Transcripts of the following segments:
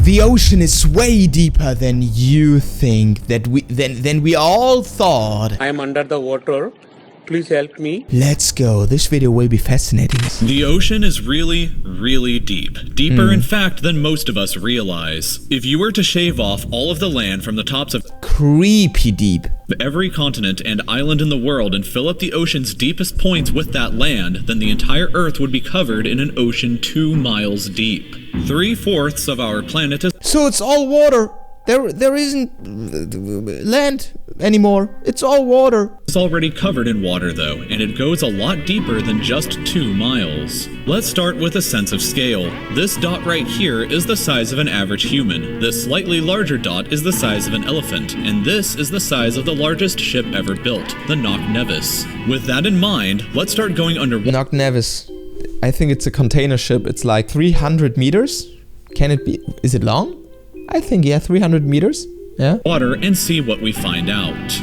The ocean is way deeper than you think, than we all thought. I am under the water. Please help me. Let's go. This video will be fascinating. The ocean is really, really deep. Deeper, in fact, than most of us realize. If you were to shave off all of the land from the tops of Creepy deep. every continent and island in the world and fill up the ocean's deepest points with that land, then the entire Earth would be covered in an ocean 2 miles deep. 3/4 of our planet is So it's all water. There isn't land anymore. It's all water. already covered in water though, and it goes a lot deeper than just 2 miles. Let's start with a sense of scale. This dot right here is the size of an average human. This slightly larger dot is the size of an elephant, and this is the size of the largest ship ever built, the Knock Nevis. With that in mind, let's start going underwater. Knock Nevis. I think it's a container ship. It's like 300 meters. Can it be? Is it long? I think, yeah, 300 meters. Yeah. And see what we find out.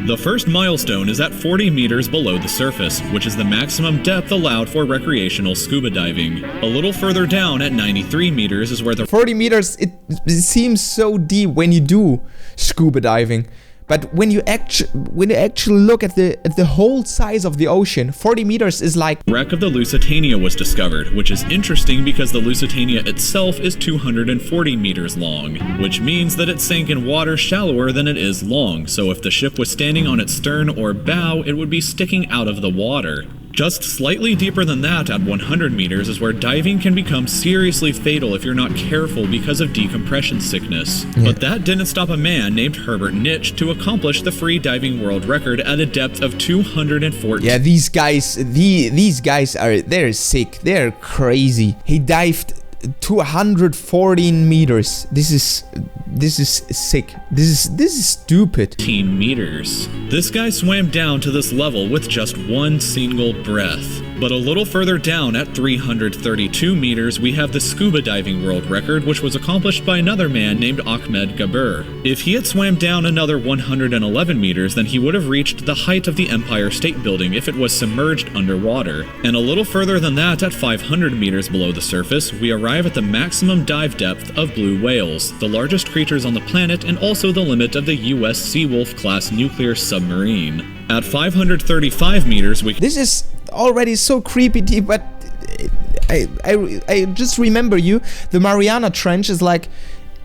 The first milestone is at 40 meters below the surface, which is the maximum depth allowed for recreational scuba diving. A little further down at 93 meters is where the 40 meters, it seems so deep when you do scuba diving. But when you actually look at the whole size of the ocean, 40 meters is like wreck of the Lusitania was discovered, which is interesting because the Lusitania itself is 240 meters long, which means that it sank in water shallower than it is long, so if the ship was standing on its stern or bow, it would be sticking out of the water. Just slightly deeper than that, at 100 meters, is where diving can become seriously fatal if you're not careful because of decompression sickness. But that didn't stop a man named Herbert Nitsch to accomplish the free diving world record at a depth of 214. Yeah, these guys they're sick. They're crazy. He dived 214 meters. This is sick. This is stupid. 15 meters. This guy swam down to this level with just one single breath. But a little further down at 332 meters, we have the scuba diving world record, which was accomplished by another man named Ahmed Gabir. If he had swam down another 111 meters, then he would have reached the height of the Empire State Building if it was submerged underwater. And a little further than that, at 500 meters below the surface, we arrive at the maximum dive depth of blue whales, the largest creatures on the planet and also the limit of the US Seawolf class nuclear submarine. At 535 meters, This is already so creepy deep, but I just remember the Mariana Trench is like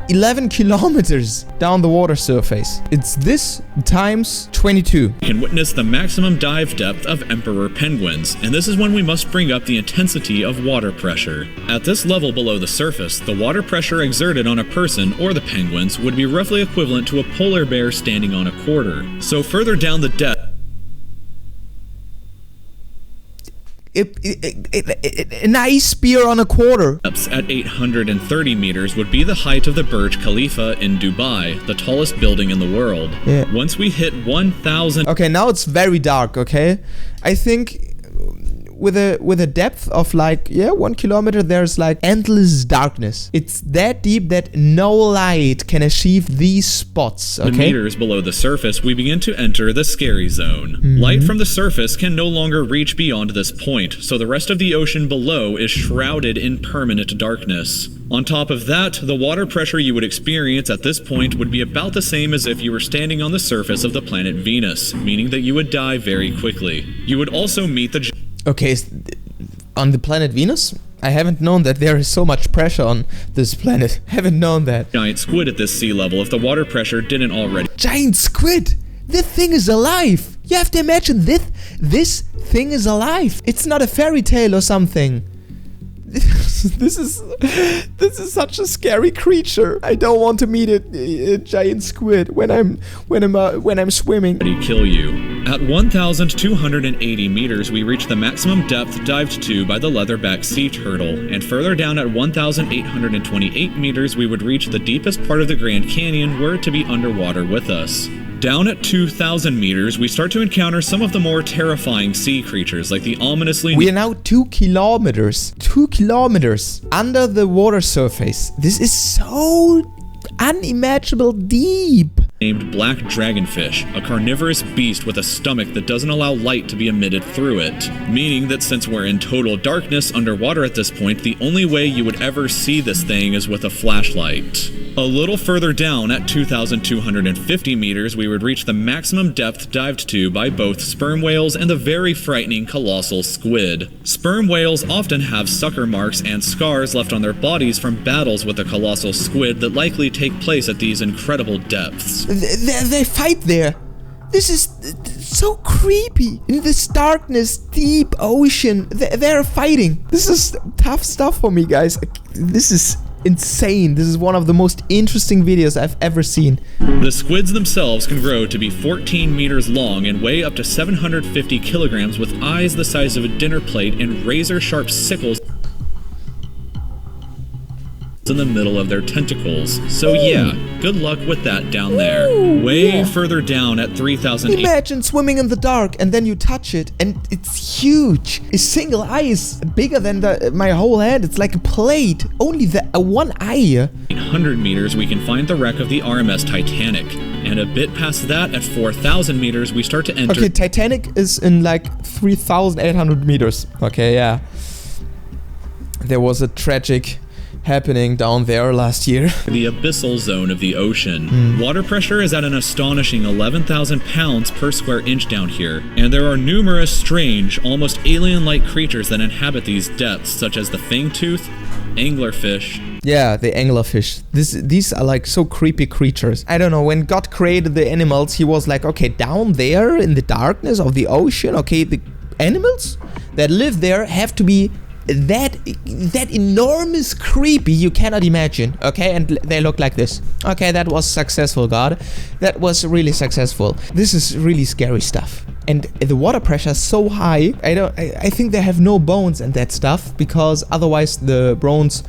11 kilometers down the water surface. It's this times 22. Can witness the maximum dive depth of emperor penguins, and this is when we must bring up the intensity of water pressure. At this level below the surface, the water pressure exerted on a person or the penguins would be roughly equivalent to a polar bear standing on a quarter. So further down the depth, an ice spear on a quarter. At 830 meters would be the height of the Burj Khalifa in Dubai, the tallest building in the world. Yeah. Once we hit 1,000... Okay, now it's very dark, okay? I think with a depth of like 1 kilometer, there's like endless darkness. It's that deep that no light can achieve these spots, okay? Meters below the surface, we begin to enter the scary zone. Light from the surface can no longer reach beyond this point, so the rest of the ocean below is shrouded in permanent darkness. On top of that, the water pressure you would experience at this point would be about the same as if you were standing on the surface of the planet Venus, meaning that you would die very quickly. You would also meet the... Okay, on the planet Venus? I haven't known that there is so much pressure on this planet. Haven't known that. Giant squid at this sea level if the water pressure didn't already... Giant squid! This thing is alive! You have to imagine this thing is alive! It's not a fairy tale or something. This is such a scary creature. I don't want to meet a giant squid when I'm swimming. Kill you. At 1,280 meters, we reach the maximum depth dived to by the leatherback sea turtle, and further down at 1,828 meters, we would reach the deepest part of the Grand Canyon were it to be underwater with us. Down at 2,000 meters, we start to encounter some of the more terrifying sea creatures, like the ominously... We are now 2 kilometers. 2 kilometers under the water surface. This is so unimaginable deep. named black dragonfish, a carnivorous beast with a stomach that doesn't allow light to be emitted through it, meaning that since we're in total darkness underwater at this point, the only way you would ever see this thing is with a flashlight. A little further down at 2,250 meters, we would reach the maximum depth dived to by both sperm whales and the very frightening colossal squid. Sperm whales often have sucker marks and scars left on their bodies from battles with the colossal squid that likely take place at these incredible depths. They fight there. This is so creepy. In this darkness, deep ocean, they're fighting. This is tough stuff for me, guys. This is insane. This is one of the most interesting videos I've ever seen. The squids themselves can grow to be 14 meters long and weigh up to 750 kilograms with eyes the size of a dinner plate and razor-sharp sickles in the middle of their tentacles. So yeah, good luck with that down there. Way further down at 3,000. Imagine swimming in the dark and then you touch it and it's huge. A single eye is bigger than my whole hand. It's like a plate. Only one eye. 800 meters, we can find the wreck of the RMS Titanic. And a bit past that, at 4,000 meters, we start to enter... Okay, Titanic is in like 3,800 meters. Okay, yeah. There was a tragic happening down there last year. The abyssal zone of the ocean. Water pressure is at an astonishing 11,000 pounds per square inch down here, and there are numerous strange, almost alien-like creatures that inhabit these depths, such as the fangtooth, anglerfish. Yeah, the anglerfish. These are like so creepy creatures. I don't know, when God created the animals, he was like, okay, down there in the darkness of the ocean, okay, the animals that live there have to be that enormous creepy you cannot imagine, okay? And they look like this. Okay, that was successful, God. That was really successful. This is really scary stuff. And the water pressure is so high. I think they have no bones and that stuff, because otherwise the bones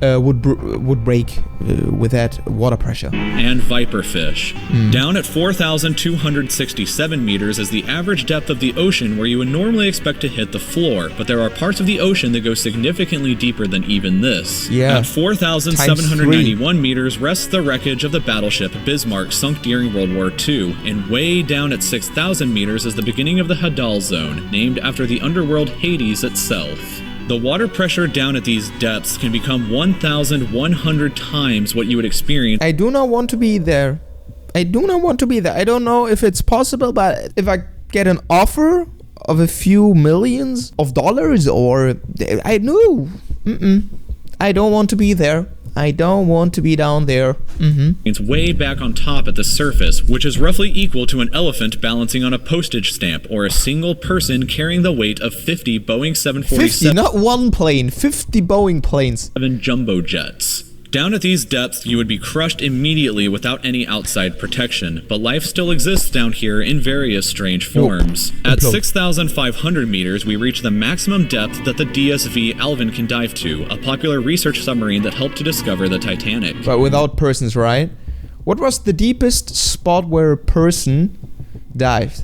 would break with that water pressure. And viperfish. Down at 4,267 meters is the average depth of the ocean, where you would normally expect to hit the floor, but there are parts of the ocean that go significantly deeper than even this. Yeah. At 4,791 meters rests the wreckage of the battleship Bismarck, sunk during World War II, and way down at 6,000 meters is the beginning of the Hadal Zone, named after the underworld Hades itself. The water pressure down at these depths can become 1,100 times what you would experience. I do not want to be there. I do not want to be there. I don't know if it's possible, but if I get an offer of a few millions of dollars, or I know, I don't want to be there. I don't want to be down there. It's way back on top at the surface, which is roughly equal to an elephant balancing on a postage stamp, or a single person carrying the weight of 50 Boeing 747. 50, not one plane, 50 Boeing planes. Jumbo jets. Down at these depths, you would be crushed immediately without any outside protection, but life still exists down here in various strange forms. At 6,500 meters, we reach the maximum depth that the DSV Alvin can dive to, a popular research submarine that helped to discover the Titanic. But without persons, right? What was the deepest spot where a person dived?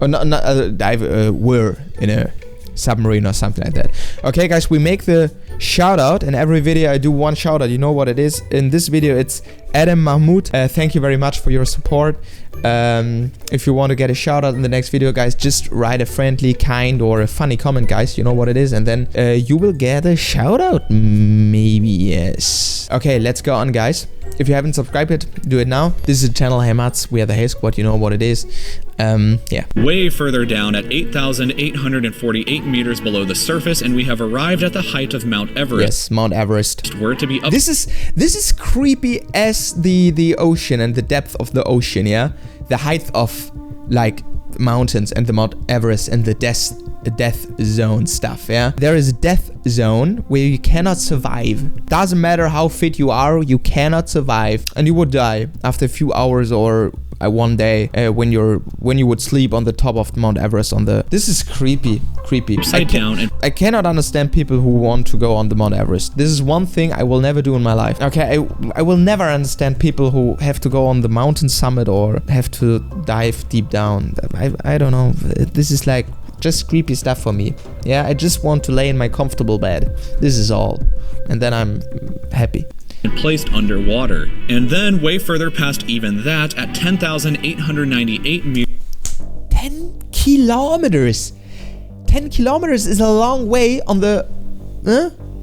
Or were in a submarine or something like that. Okay, guys, we make the shout out. In every video I do one shout out. You know what it is. In this video it's Adam Mahmoud. Thank you very much for your support. If you want to get a shout out in the next video, guys, just write a friendly, kind, or a funny comment, guys. You know what it is, and then you will get a shout out. Maybe, yes. Okay, let's go on, guys. If you haven't subscribed yet, do it now. This is the channel HeyMats. We are the Hey Squad. You know what it is. Yeah. Way further down at 8,848 meters below the surface, and we have arrived at the height of Mount Everest. Yes, Mount Everest. Were to be up. This is creepy as the ocean and the depth of the ocean. Yeah, the height of like mountains and the Mount Everest and the death zone stuff. Yeah, there is a death zone where you cannot survive. Doesn't matter how fit you are, you cannot survive, and you would die after a few hours or one day when you would sleep on the top of Mount Everest on the. This is creepy. I cannot understand people who want to go on the Mount Everest. This is one thing I will never do in my life. Okay, I will never understand people who have to go on the mountain summit or have to dive deep down. I don't know. This is like just creepy stuff for me. Yeah, I just want to lay in my comfortable bed. This is all, and then I'm happy. and placed underwater. And then way further past even that at 10,898 meters. 10 kilometers. 10 kilometers is a long way on the...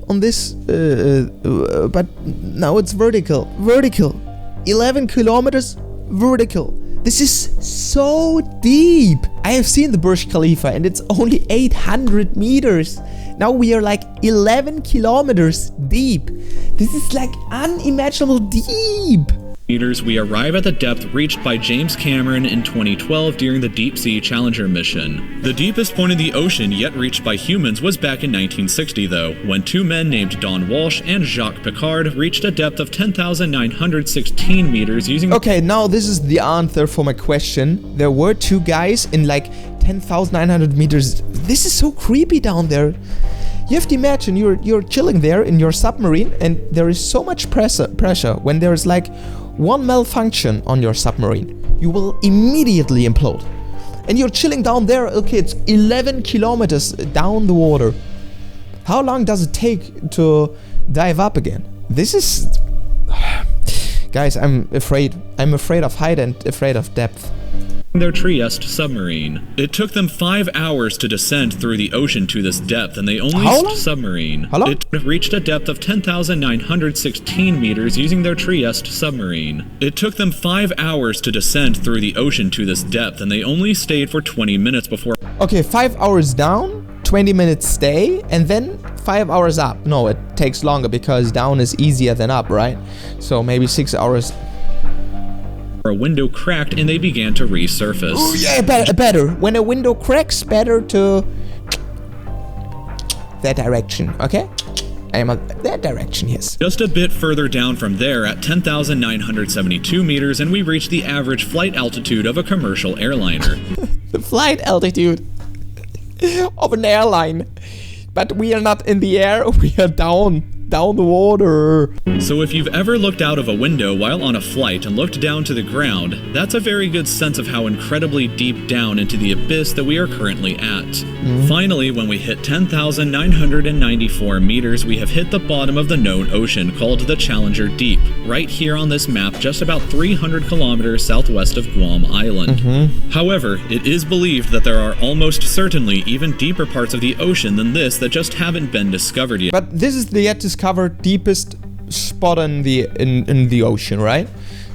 on this... but now it's vertical. Vertical. 11 kilometers vertical. This is so deep. I have seen the Burj Khalifa and it's only 800 meters. Now we are like 11 kilometers deep. This is like unimaginable deep. We arrive at the depth reached by James Cameron in 2012 during the Deep Sea Challenger mission. The deepest point in the ocean yet reached by humans was back in 1960 though, when two men named Don Walsh and Jacques Piccard reached a depth of 10,916 meters using... Okay, now this is the answer for my question. There were two guys in like 10,900 meters. This is so creepy down there. You have to imagine you're chilling there in your submarine and there is so much pressure when there is like one malfunction on your submarine. You will immediately implode. And you're chilling down there, okay, it's 11 kilometers down the water. How long does it take to dive up again? This is... Guys, I'm afraid. I'm afraid of height and afraid of depth. Their Trieste submarine. It took them 5 hours to descend through the ocean to this depth, and they only submarine. It reached a depth of 10,916 meters using their Trieste submarine. It took them 5 hours to descend through the ocean to this depth, and they only stayed for 20 minutes before... Okay, 5 hours down, 20 minutes stay, and then 5 hours up. No, it takes longer because down is easier than up, right? So maybe 6 hours... A window cracked and they began to resurface. Oh yeah, better. When a window cracks, better to that direction, okay? I am on that direction, yes. Just a bit further down from there at 10,972 meters and we reached the average flight altitude of a commercial airliner. The flight altitude of an airline. But we are not in the air, we are down the water. So if you've ever looked out of a window while on a flight and looked down to the ground, that's a very good sense of how incredibly deep down into the abyss that we are currently at. Finally, when we hit 10,994 meters, we have hit the bottom of the known ocean called the Challenger Deep, right here on this map just about 300 kilometers southwest of Guam Island. However, it is believed that there are almost certainly even deeper parts of the ocean than this that just haven't been discovered yet. But this is the yet discovered deepest spot in the ocean, right?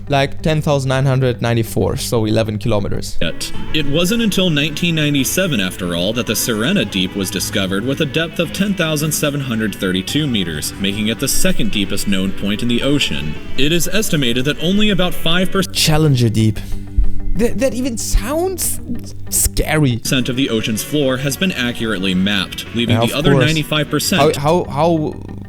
Like 10,994, so 11 kilometers. It wasn't until 1997, after all, that the Sirena Deep was discovered with a depth of 10,732 meters, making it the second deepest known point in the ocean. It is estimated that only about 5% Challenger Deep. That even sounds scary. Percent of the ocean's floor has been accurately mapped, leaving the other 95%.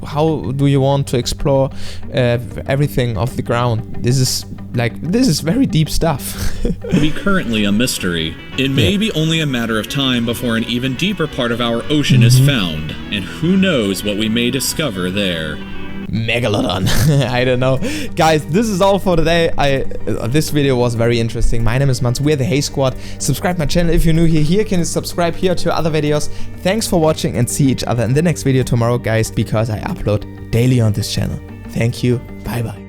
How do you want to explore everything off the ground? This is very deep stuff. To be currently a mystery. It may be only a matter of time before an even deeper part of our ocean is found, and who knows what we may discover there. Megalodon. I don't know. Guys, this is all for today. This video was very interesting. My name is Mats. We're the Hey Squad. Subscribe my channel if you're new here. Can you subscribe here to other videos? Thanks for watching and see each other in the next video tomorrow, guys, because I upload daily on this channel. Thank you. Bye bye.